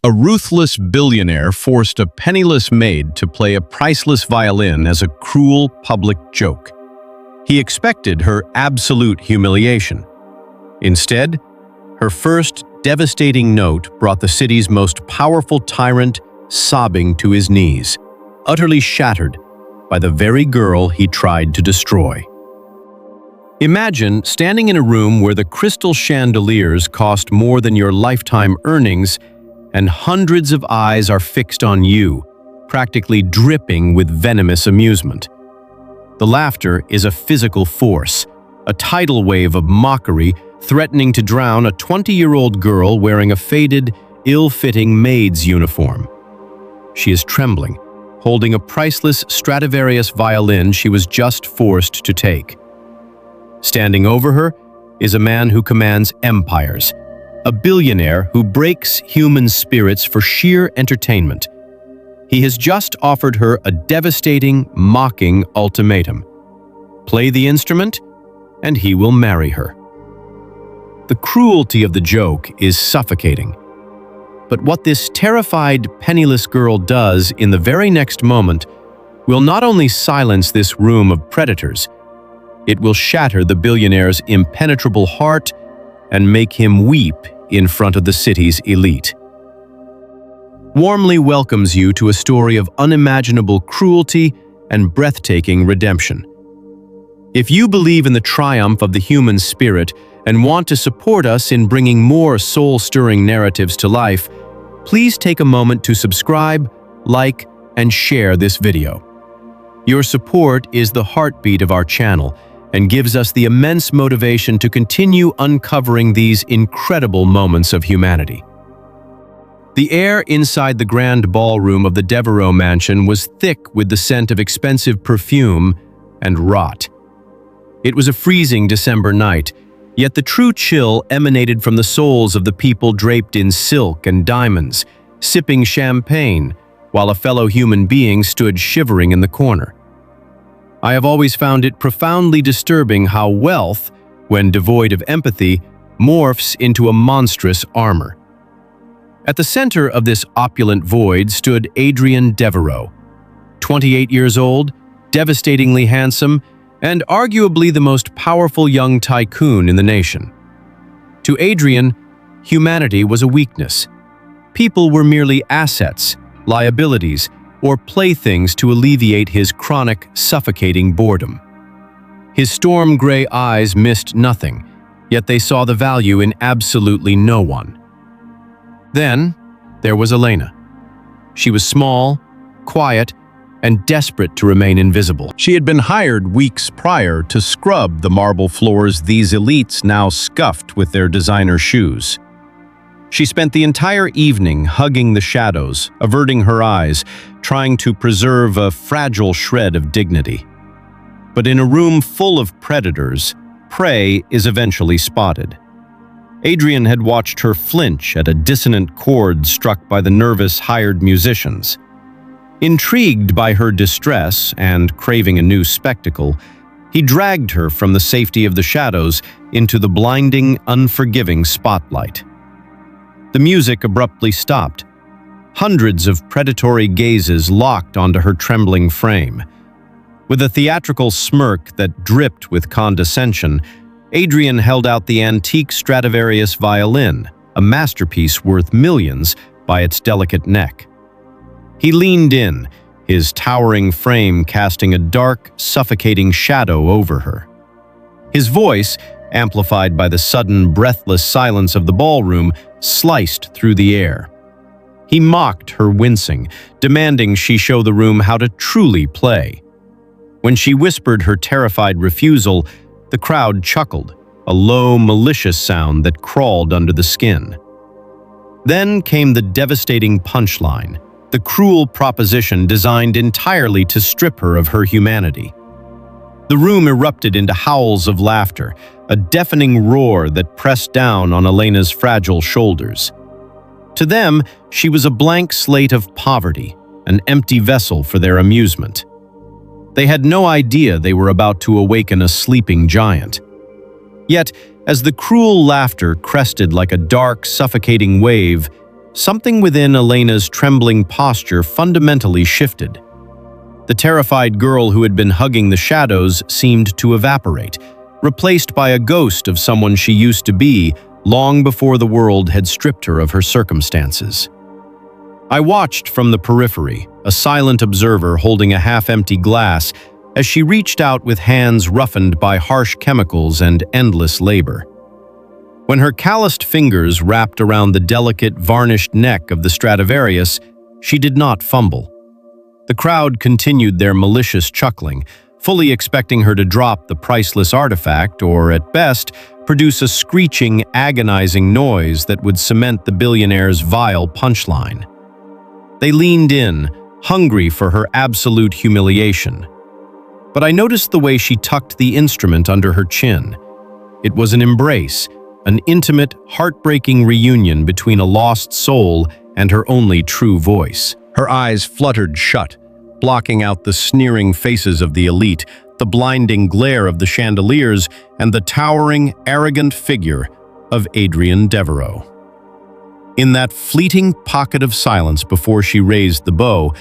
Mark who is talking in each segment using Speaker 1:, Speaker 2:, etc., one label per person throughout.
Speaker 1: A ruthless billionaire forced a penniless maid to play a priceless violin as a cruel public joke. He expected her absolute humiliation. Instead, her first devastating note brought the city's most powerful tyrant sobbing to his knees, utterly shattered by the very girl he tried to destroy. Imagine standing in a room where the crystal chandeliers cost more than your lifetime earnings and hundreds of eyes are fixed on you, practically dripping with venomous amusement. The laughter is a physical force, a tidal wave of mockery threatening to drown a 20-year-old girl wearing a faded, ill-fitting maid's uniform. She is trembling, holding a priceless Stradivarius violin she was just forced to take. Standing over her is a man who commands empires, a billionaire who breaks human spirits for sheer entertainment. He has just offered her a devastating, mocking ultimatum. Play the instrument, and he will marry her. The cruelty of the joke is suffocating. But what this terrified, penniless girl does in the very next moment will not only silence this room of predators, it will shatter the billionaire's impenetrable heart and make him weep in front of the city's elite. Warmly welcomes you to a story of unimaginable cruelty and breathtaking redemption. If you believe in the triumph of the human spirit and want to support us in bringing more soul-stirring narratives to life, please take a moment to subscribe, like, and share this video. Your support is the heartbeat of our channel and gives us the immense motivation to continue uncovering these incredible moments of humanity. The air inside the grand ballroom of the Devereaux mansion was thick with the scent of expensive perfume and rot. It was a freezing December night, yet the true chill emanated from the souls of the people draped in silk and diamonds, sipping champagne, while a fellow human being stood shivering in the corner. I have always found it profoundly disturbing how wealth, when devoid of empathy, morphs into a monstrous armor. At the center of this opulent void stood Adrien Devo, 28 years old, devastatingly handsome, and arguably the most powerful young tycoon in the nation. To Adrien, humanity was a weakness. People were merely assets, liabilities, or playthings to alleviate his chronic, suffocating boredom. His storm-gray eyes missed nothing, yet they saw the value in absolutely no one. Then, there was Elena. She was small, quiet, and desperate to remain invisible. She had been hired weeks prior to scrub the marble floors these elites now scuffed with their designer shoes. She spent the entire evening hugging the shadows, averting her eyes, trying to preserve a fragile shred of dignity. But in a room full of predators, prey is eventually spotted. Adrien had watched her flinch at a dissonant chord struck by the nervous hired musicians. Intrigued by her distress and craving a new spectacle, he dragged her from the safety of the shadows into the blinding, unforgiving spotlight. The music abruptly stopped. Hundreds of predatory gazes locked onto her trembling frame. With a theatrical smirk that dripped with condescension, Adrien held out the antique Stradivarius violin, a masterpiece worth millions, by its delicate neck. He leaned in, his towering frame casting a dark, suffocating shadow over her. His voice, amplified by the sudden, breathless silence of the ballroom, sliced through the air. He mocked her wincing, demanding she show the room how to truly play. When she whispered her terrified refusal, the crowd chuckled, a low, malicious sound that crawled under the skin. Then came the devastating punchline, the cruel proposition designed entirely to strip her of her humanity. The room erupted into howls of laughter, a deafening roar that pressed down on Elena's fragile shoulders. To them, she was a blank slate of poverty, an empty vessel for their amusement. They had no idea they were about to awaken a sleeping giant. Yet, as the cruel laughter crested like a dark, suffocating wave, something within Elena's trembling posture fundamentally shifted. The terrified girl who had been hugging the shadows seemed to evaporate, replaced by a ghost of someone she used to be long before the world had stripped her of her circumstances. I watched from the periphery, a silent observer holding a half-empty glass as she reached out with hands roughened by harsh chemicals and endless labor. When her calloused fingers wrapped around the delicate, varnished neck of the Stradivarius, she did not fumble. The crowd continued their malicious chuckling, fully expecting her to drop the priceless artifact or, at best, produce a screeching, agonizing noise that would cement the billionaire's vile punchline. They leaned in, hungry for her absolute humiliation. But I noticed the way she tucked the instrument under her chin. It was an embrace, an intimate, heartbreaking reunion between a lost soul and her only true voice. Her eyes fluttered shut, blocking out the sneering faces of the elite, the blinding glare of the chandeliers, and the towering, arrogant figure of Adrien Devo. In that fleeting pocket of silence before she raised the bow,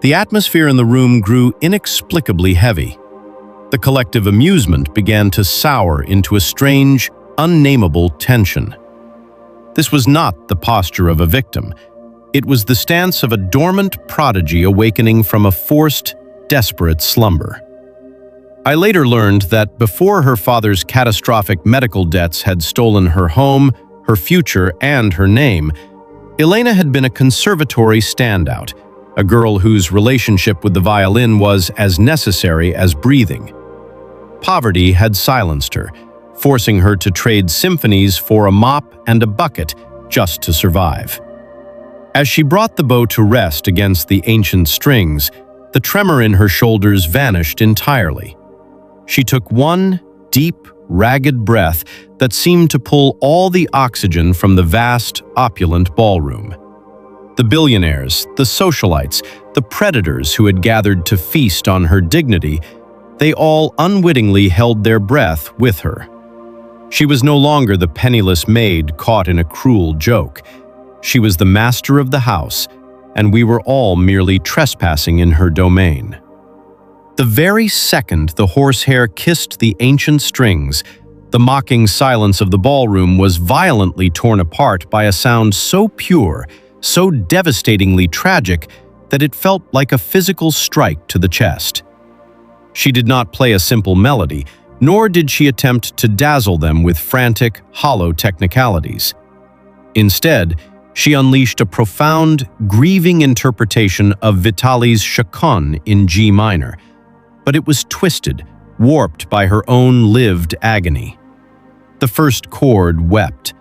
Speaker 1: the atmosphere in the room grew inexplicably heavy. The collective amusement began to sour into a strange, unnameable tension. This was not the posture of a victim. It was the stance of a dormant prodigy awakening from a forced, desperate slumber. I later learned that before her father's catastrophic medical debts had stolen her home, her future, and her name, Elena had been a conservatory standout, a girl whose relationship with the violin was as necessary as breathing. Poverty had silenced her, forcing her to trade symphonies for a mop and a bucket just to survive. As she brought the bow to rest against the ancient strings, the tremor in her shoulders vanished entirely. She took one deep, ragged breath that seemed to pull all the oxygen from the vast, opulent ballroom. The billionaires, the socialites, the predators who had gathered to feast on her dignity, they all unwittingly held their breath with her. She was no longer the penniless maid caught in a cruel joke. She was the master of the house, and we were all merely trespassing in her domain. The very second the horsehair kissed the ancient strings, the mocking silence of the ballroom was violently torn apart by a sound so pure, so devastatingly tragic, that it felt like a physical strike to the chest. She did not play a simple melody, nor did she attempt to dazzle them with frantic, hollow technicalities. Instead, she unleashed a profound, grieving interpretation of Vitali's chaconne in G minor, but it was twisted, warped by her own lived agony. The first chord wept.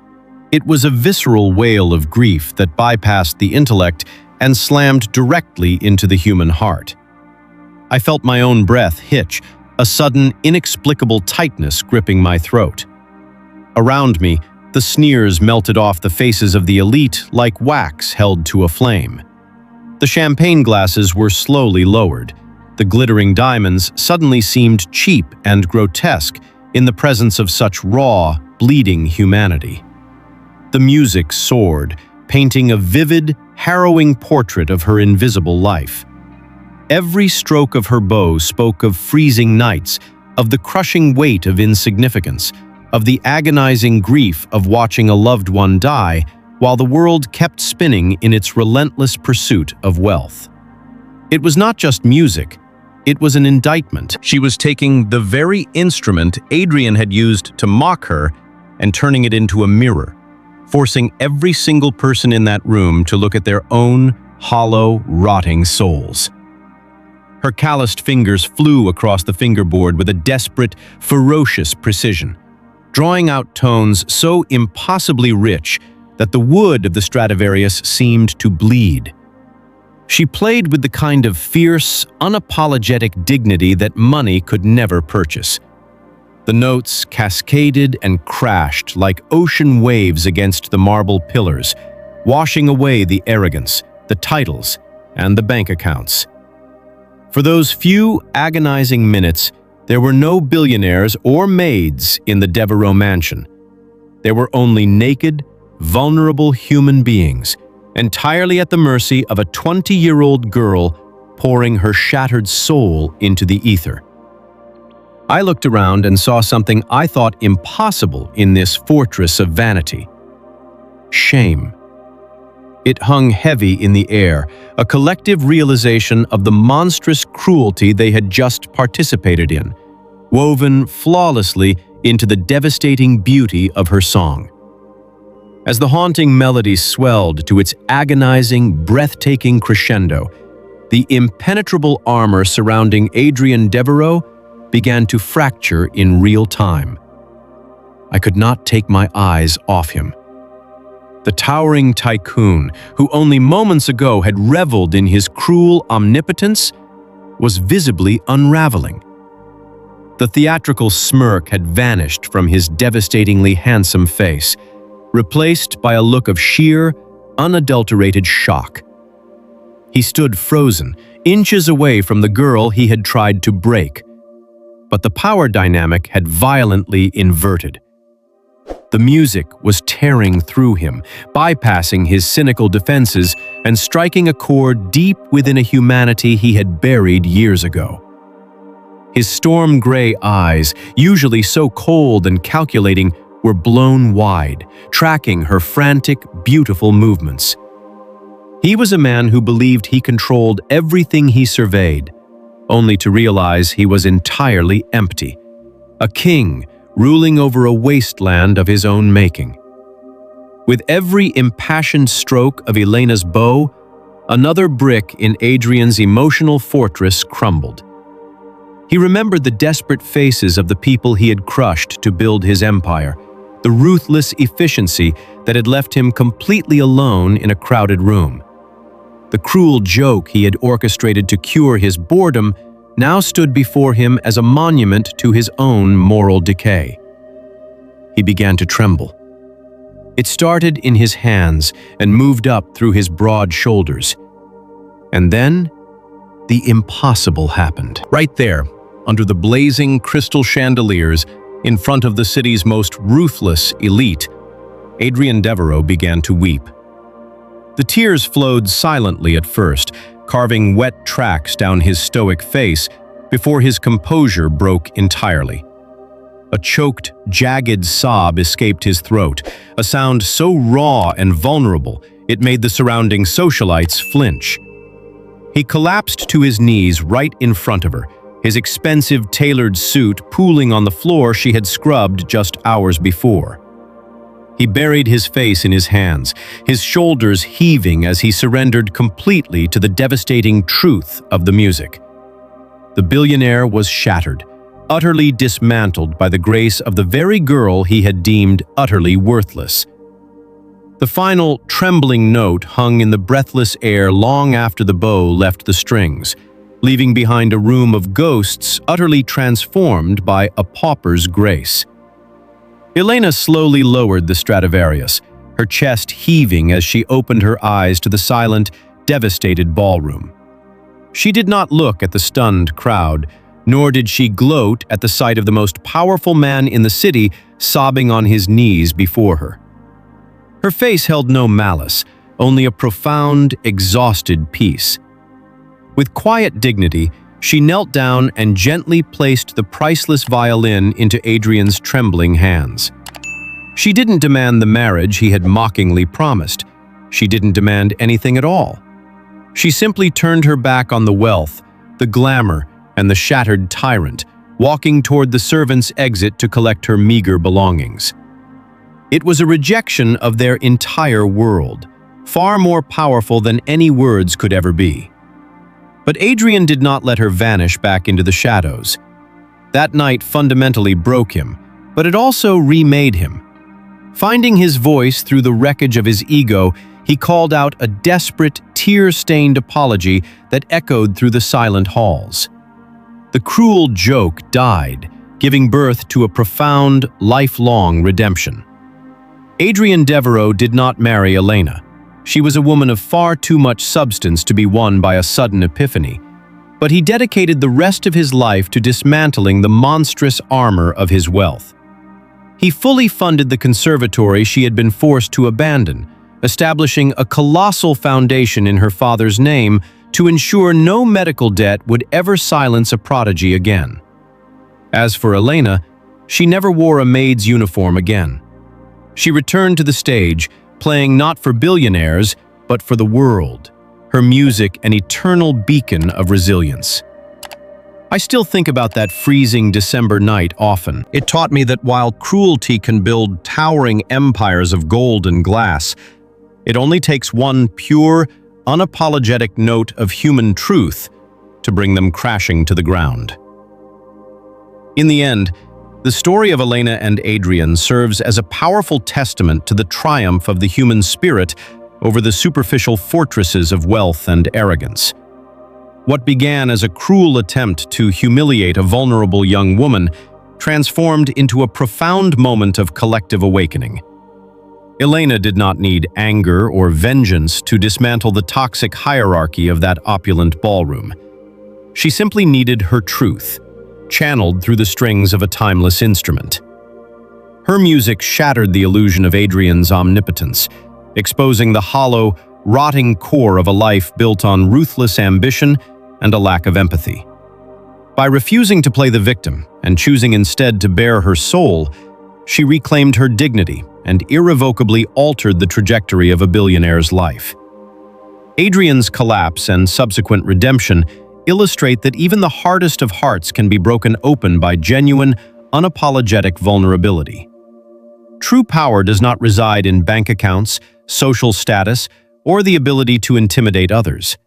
Speaker 1: It was a visceral wail of grief that bypassed the intellect and slammed directly into the human heart. I felt my own breath hitch, a sudden, inexplicable tightness gripping my throat. Around me, the sneers melted off the faces of the elite like wax held to a flame. The champagne glasses were slowly lowered. The glittering diamonds suddenly seemed cheap and grotesque in the presence of such raw, bleeding humanity. The music soared, painting a vivid, harrowing portrait of her invisible life. Every stroke of her bow spoke of freezing nights, of the crushing weight of insignificance, of the agonizing grief of watching a loved one die while the world kept spinning in its relentless pursuit of wealth. It was not just music, it was an indictment. She was taking the very instrument Adrien had used to mock her and turning it into a mirror, forcing every single person in that room to look at their own hollow, rotting souls. Her calloused fingers flew across the fingerboard with a desperate, ferocious precision, drawing out tones so impossibly rich that the wood of the Stradivarius seemed to bleed. She played with the kind of fierce, unapologetic dignity that money could never purchase. The notes cascaded and crashed like ocean waves against the marble pillars, washing away the arrogance, the titles, and the bank accounts. For those few agonizing minutes, there were no billionaires or maids in the Devereaux mansion. There were only naked, vulnerable human beings, entirely at the mercy of a 20-year-old girl pouring her shattered soul into the ether. I looked around and saw something I thought impossible in this fortress of vanity. Shame. It hung heavy in the air, a collective realization of the monstrous cruelty they had just participated in, woven flawlessly into the devastating beauty of her song. As the haunting melody swelled to its agonizing, breathtaking crescendo, the impenetrable armor surrounding Adrien Devo began to fracture in real time. I could not take my eyes off him. The towering tycoon, who only moments ago had reveled in his cruel omnipotence, was visibly unraveling. The theatrical smirk had vanished from his devastatingly handsome face, replaced by a look of sheer, unadulterated shock. He stood frozen, inches away from the girl he had tried to break. But the power dynamic had violently inverted. The music was tearing through him, bypassing his cynical defenses and striking a chord deep within a humanity he had buried years ago. His storm-gray eyes, usually so cold and calculating, were blown wide, tracking her frantic, beautiful movements. He was a man who believed he controlled everything he surveyed, only to realize he was entirely empty. A king ruling over a wasteland of his own making. With every impassioned stroke of Elena's bow, another brick in Adrien's emotional fortress crumbled. He remembered the desperate faces of the people he had crushed to build his empire, the ruthless efficiency that had left him completely alone in a crowded room. The cruel joke he had orchestrated to cure his boredom now stood before him as a monument to his own moral decay. He began to tremble. It started in his hands and moved up through his broad shoulders. And then, the impossible happened. Right there, under the blazing crystal chandeliers, in front of the city's most ruthless elite, Adrien Devo began to weep. The tears flowed silently at first, carving wet tracks down his stoic face before his composure broke entirely. A choked, jagged sob escaped his throat, a sound so raw and vulnerable it made the surrounding socialites flinch. He collapsed to his knees right in front of her, his expensive tailored suit pooling on the floor she had scrubbed just hours before. He buried his face in his hands, his shoulders heaving as he surrendered completely to the devastating truth of the music. The billionaire was shattered, utterly dismantled by the grace of the very girl he had deemed utterly worthless. The final, trembling note hung in the breathless air long after the bow left the strings, leaving behind a room of ghosts utterly transformed by a pauper's grace. Elena slowly lowered the Stradivarius, her chest heaving as she opened her eyes to the silent, devastated ballroom. She did not look at the stunned crowd, nor did she gloat at the sight of the most powerful man in the city sobbing on his knees before her. Her face held no malice, only a profound, exhausted peace. With quiet dignity, she knelt down and gently placed the priceless violin into Adrien's trembling hands. She didn't demand the marriage he had mockingly promised. She didn't demand anything at all. She simply turned her back on the wealth, the glamour, and the shattered tyrant, walking toward the servants' exit to collect her meager belongings. It was a rejection of their entire world, far more powerful than any words could ever be. But Adrien did not let her vanish back into the shadows. That night fundamentally broke him, but it also remade him. Finding his voice through the wreckage of his ego, he called out a desperate, tear-stained apology that echoed through the silent halls. The cruel joke died, giving birth to a profound, lifelong redemption. Adrien Devo did not marry Elena. She was a woman of far too much substance to be won by a sudden epiphany, but he dedicated the rest of his life to dismantling the monstrous armor of his wealth. He fully funded the conservatory she had been forced to abandon, establishing a colossal foundation in her father's name to ensure no medical debt would ever silence a prodigy again. As for Elena, she never wore a maid's uniform again. She returned to the stage, playing not for billionaires, but for the world, her music an eternal beacon of resilience. I still think about that freezing December night often. It taught me that while cruelty can build towering empires of gold and glass, it only takes one pure, unapologetic note of human truth to bring them crashing to the ground. In the end, the story of Elena and Adrien serves as a powerful testament to the triumph of the human spirit over the superficial fortresses of wealth and arrogance. What began as a cruel attempt to humiliate a vulnerable young woman transformed into a profound moment of collective awakening. Elena did not need anger or vengeance to dismantle the toxic hierarchy of that opulent ballroom. She simply needed her truth, channeled through the strings of a timeless instrument. Her music shattered the illusion of Adrien's omnipotence, exposing the hollow, rotting core of a life built on ruthless ambition and a lack of empathy. By refusing to play the victim and choosing instead to bare her soul, she reclaimed her dignity and irrevocably altered the trajectory of a billionaire's life. Adrien's collapse and subsequent redemption illustrate that even the hardest of hearts can be broken open by genuine, unapologetic vulnerability. True power does not reside in bank accounts, social status, or the ability to intimidate others.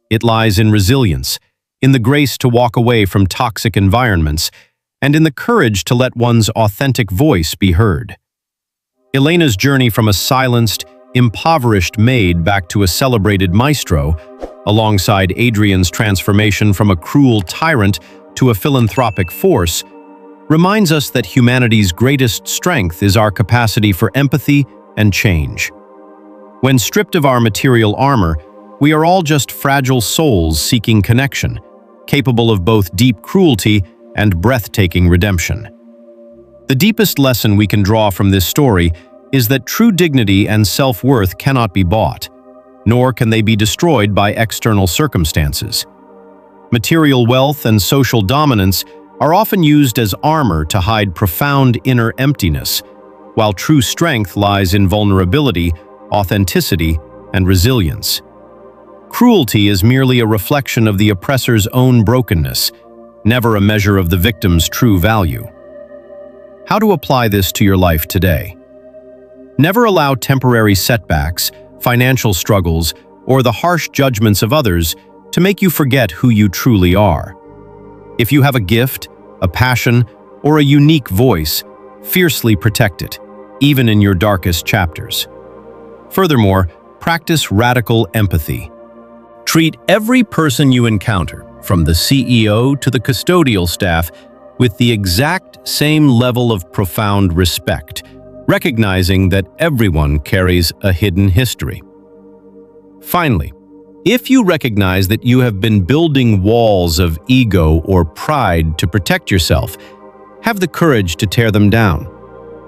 Speaker 1: It lies in resilience, in the grace to walk away from toxic environments, and in the courage to let one's authentic voice be heard. Elena's journey from a silenced, impoverished maid back to a celebrated maestro, alongside Adrien's transformation from a cruel tyrant to a philanthropic force, reminds us that humanity's greatest strength is our capacity for empathy and change. When stripped of our material armor, we are all just fragile souls seeking connection, capable of both deep cruelty and breathtaking redemption. The deepest lesson we can draw from this story is that true dignity and self-worth cannot be bought, nor can they be destroyed by external circumstances. Material wealth and social dominance are often used as armor to hide profound inner emptiness, while true strength lies in vulnerability, authenticity, and resilience. Cruelty is merely a reflection of the oppressor's own brokenness, never a measure of the victim's true value. How to apply this to your life today? Never allow temporary setbacks, financial struggles, or the harsh judgments of others to make you forget who you truly are. If you have a gift, a passion, or a unique voice, fiercely protect it, even in your darkest chapters. Furthermore, practice radical empathy. Treat every person you encounter, from the CEO to the custodial staff, with the exact same level of profound respect, recognizing that everyone carries a hidden history. Finally, if you recognize that you have been building walls of ego or pride to protect yourself, have the courage to tear them down.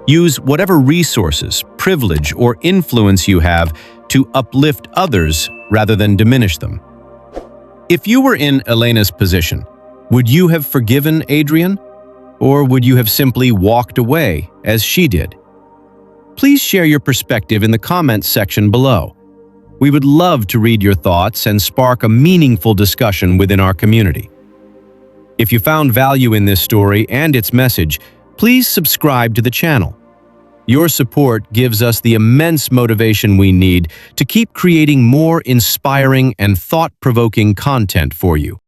Speaker 1: Use whatever resources, privilege, or influence you have to uplift others rather than diminish them. If you were in Elena's position, would you have forgiven Adrien? Or would you have simply walked away as she did? Please share your perspective in the comments section below. We would love to read your thoughts and spark a meaningful discussion within our community. If you found value in this story and its message, please subscribe to the channel. Your support gives us the immense motivation we need to keep creating more inspiring and thought-provoking content for you.